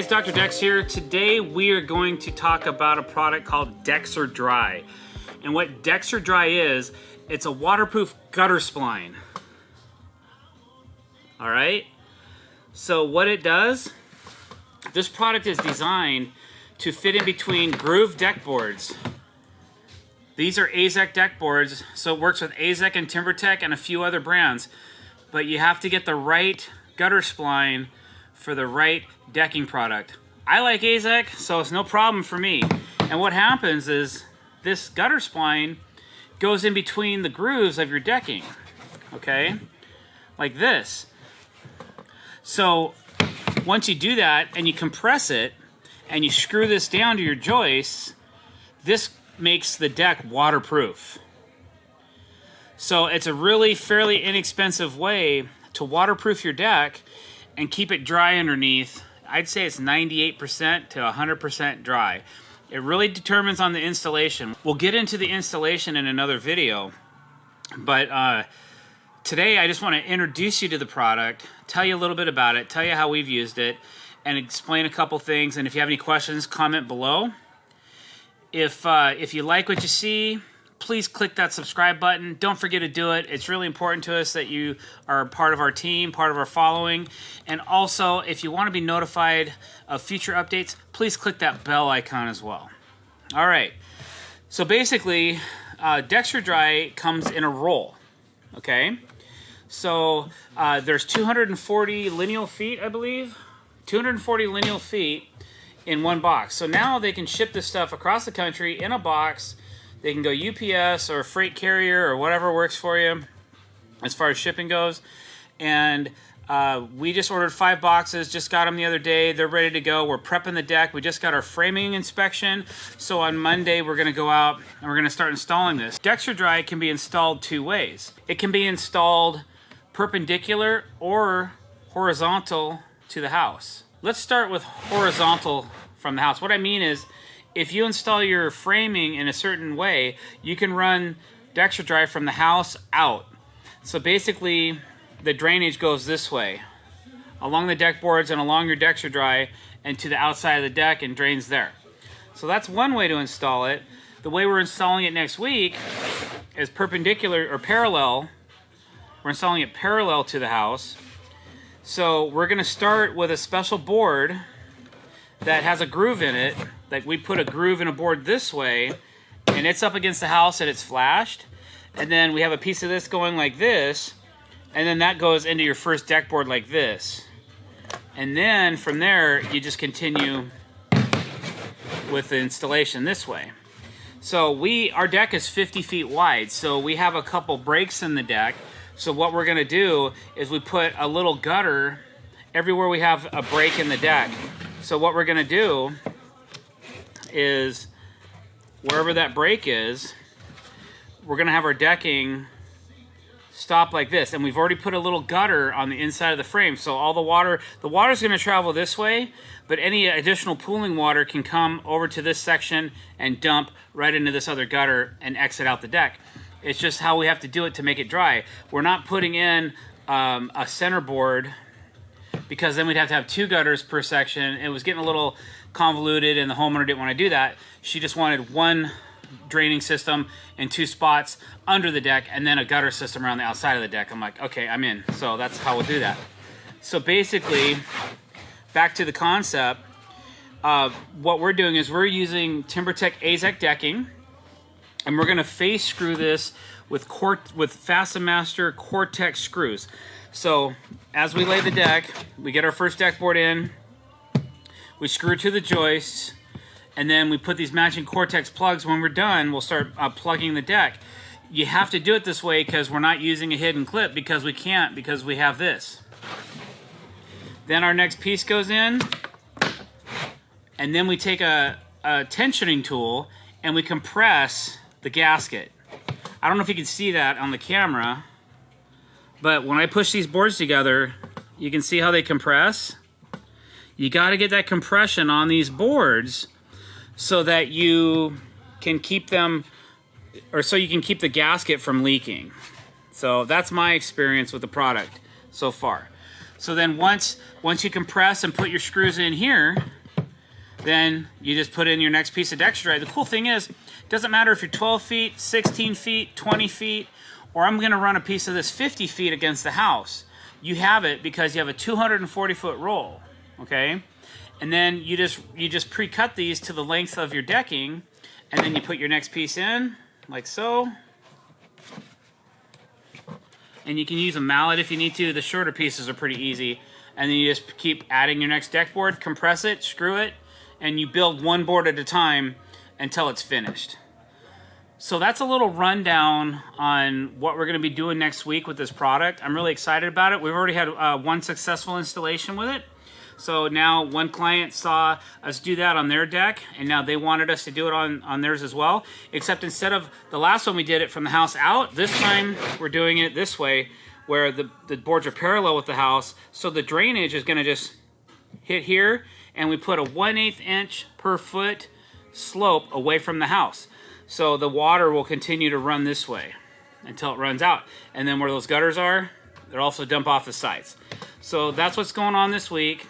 guys, Dr. Dex here. Today we are going to talk about a product called Dexerdry. And what Dexerdry is, it's a waterproof gutter spline. Alright? So what it does, this product is designed to fit in between groove deck boards. These are AZEK deck boards, so it works with AZEK and TimberTech and a few other brands. But you have to get the right gutter spline for the right decking product. I like AZEK, so it's no problem for me. And what happens is this gutter spline goes in between the grooves of your decking, okay? Like this. So once you do that and you compress it and you screw this down to your joists, this makes the deck waterproof. So it's a really fairly inexpensive way to waterproof your deck and keep it dry underneath. I'd say it's 98% to 100% dry. It really determines on the installation. We'll get into the installation in another video, but today I just want to introduce you to the product, tell you a little bit about it, tell you how we've used it, and explain a couple things. And if you have any questions, comment below. If you like what you see, please click that subscribe button. Don't forget to do it. It's really important to us that you are part of our team, part of our following. And also, if you want to be notified of future updates, please click that bell icon as well. All right. So basically, Dexerdry comes in a roll. Okay. So there's 240 lineal feet, I believe. 240 lineal feet in one box. So now they can ship this stuff across the country in a box. They can go UPS or freight carrier or whatever works for you as far as shipping goes. And we just ordered 5 boxes, just got them the other day. They're ready to go. We're prepping the deck. We just got our framing inspection. So on Monday, we're going to go out and we're going to start installing this. Dexerdry can be installed 2 ways. It can be installed perpendicular or horizontal to the house. Let's start with horizontal from the house. What I mean is, if you install your framing in a certain way, you can run Dexerdry from the house out. So basically, the drainage goes this way, along the deck boards and along your Dexerdry and to the outside of the deck and drains there. So that's one way to install it. The way we're installing it next week is perpendicular or parallel. We're installing it parallel to the house. So we're going to start with a special board that has a groove in it. Like we put a groove in a board this way, and it's up against the house and it's flashed. And then we have a piece of this going like this, and then that goes into your first deck board like this. And then from there, you just continue with the installation this way. So our deck is 50 feet wide, so we have a couple breaks in the deck. So what we're gonna do is we put a little gutter everywhere we have a break in the deck. So what we're gonna do is wherever that break is, we're gonna have our decking stop like this, and we've already put a little gutter on the inside of the frame, so all the water's gonna travel this way, but any additional pooling water can come over to this section and dump right into this other gutter and exit out the deck. It's just how we have to do it to make it dry. We're not putting in a center board, because then we'd have to have 2 gutters per section. It was getting a little convoluted, and the homeowner didn't want to do that. She just wanted 1 draining system in 2 spots under the deck, and then a gutter system around the outside of the deck. I'm like, okay, I'm in. So that's how we'll do that. So basically, back to the concept, what we're doing is we're using TimberTech AZEK decking, and we're going to face screw this with Fastenmaster Cortex screws. So as we lay the deck, we get our first deck board in, we screw it to the joists, and then we put these matching Cortex plugs. When we're done, we'll start plugging the deck. You have to do it this way because we're not using a hidden clip, because we can't, because we have this. Then our next piece goes in, and then we take a tensioning tool and we compress the gasket. I don't know if you can see that on the camera, but when I push these boards together, you can see how they compress. You got to get that compression on these boards so that you can keep them, or so you can keep the gasket from leaking. So that's my experience with the product so far. So then once you compress and put your screws in here, then you just put in your next piece of Dexerdry. The cool thing is, it doesn't matter if you're 12 feet, 16 feet, 20 feet, or I'm gonna run a piece of this 50 feet against the house. You have it because you have a 240-foot roll, okay? And then you just pre-cut these to the length of your decking, and then you put your next piece in, like so. And you can use a mallet if you need to. The shorter pieces are pretty easy. And then you just keep adding your next deck board, compress it, screw it, and you build one board at a time until it's finished. So that's a little rundown on what we're going to be doing next week with this product. I'm really excited about it. We've already had one successful installation with it. So now one client saw us do that on their deck, and now they wanted us to do it on theirs as well. Except instead of the last one we did it from the house out, this time we're doing it this way, where the boards are parallel with the house. So the drainage is going to just hit here, and we put a 1/8 inch per foot slope away from the house. So the water will continue to run this way until it runs out. And then where those gutters are, they'll also dump off the sides. So that's what's going on this week.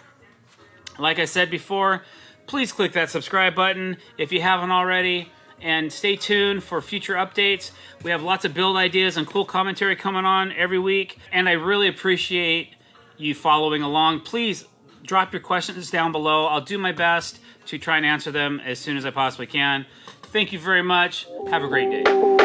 Like I said before, please click that subscribe button if you haven't already, and stay tuned for future updates. We have lots of build ideas and cool commentary coming on every week, and I really appreciate you following along. Please drop your questions down below. I'll do my best to try and answer them as soon as I possibly can. Thank you very much. Have a great day.